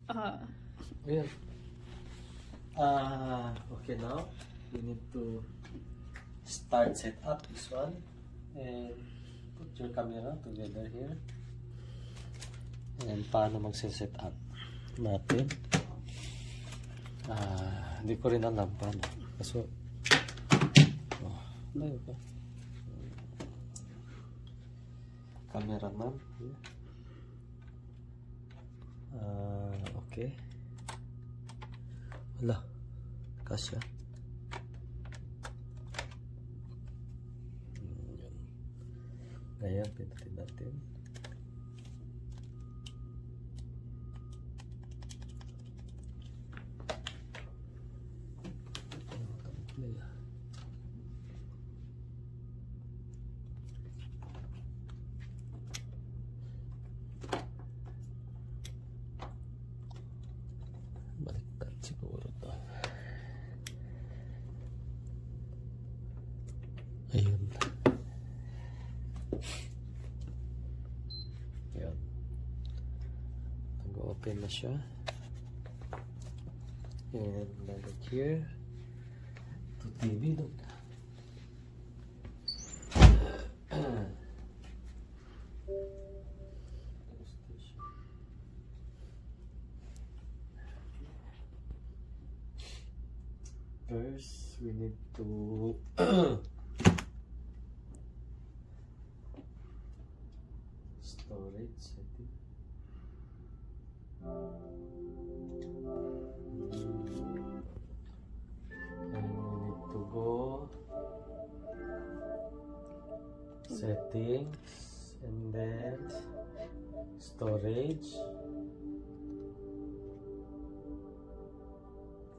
Ayan. Okay, now we need to start set up this one and put your camera together here. And paano mag-set up natin? Hindi ko rin alam paano. Kaso, layo ka. Cameraman. Okay. Wala. Kasya. Ngayon, pindutin natin. Baliktad siguro to. Ayun. Ayun. Nag-open na siya. And like here. To TV, look. First, we need to storage setting. And we need to go settings and then storage.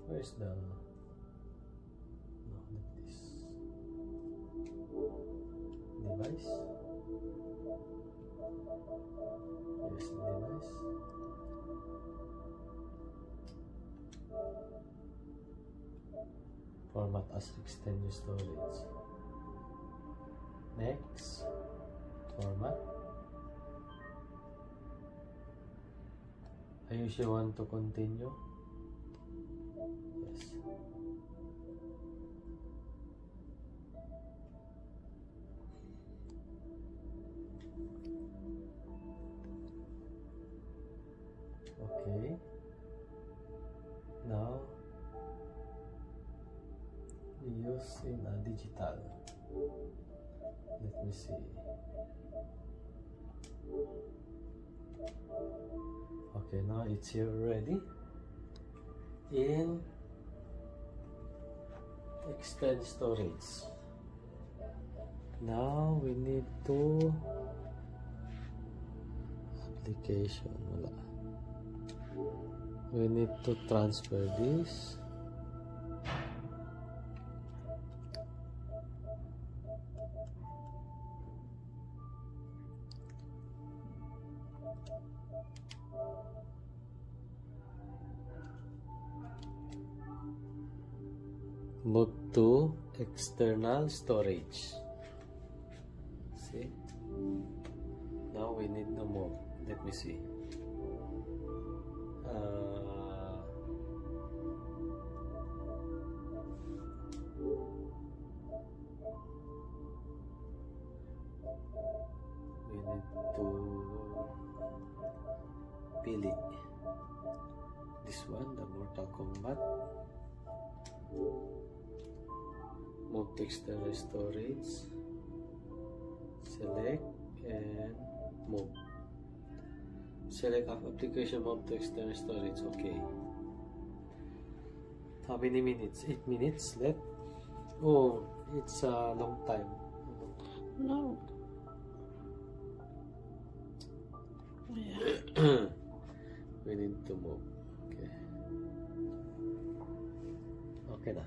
Where's the device? Yes, device. Format as extend your storage. Next, format. Are you sure want to continue? Yes. Okay. Now we use in a digital. Let me see. Okay, now it's here already. In extend storage. Now we need to application. Wala. We need to transfer this. Move to external storage. See? Now we need to move. Let me see. We need to pili this one, the Mortal Kombat. Move to external storage, select and move. Select application, move to external storage. Okay. How many minutes? 8 minutes left. Oh, it's a long time. No. Yeah. We need to move. Okay. Okay na.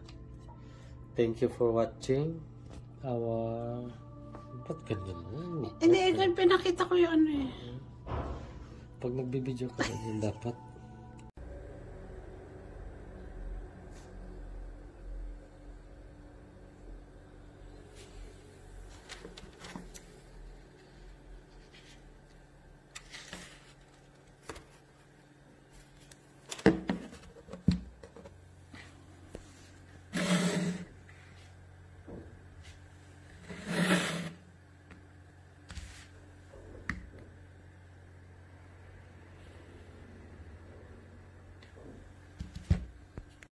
Thank you for watching our... Ba't ganyan mo? Hindi, pinakita ko yung ano eh. Pag nagbibideo ka rin, dapat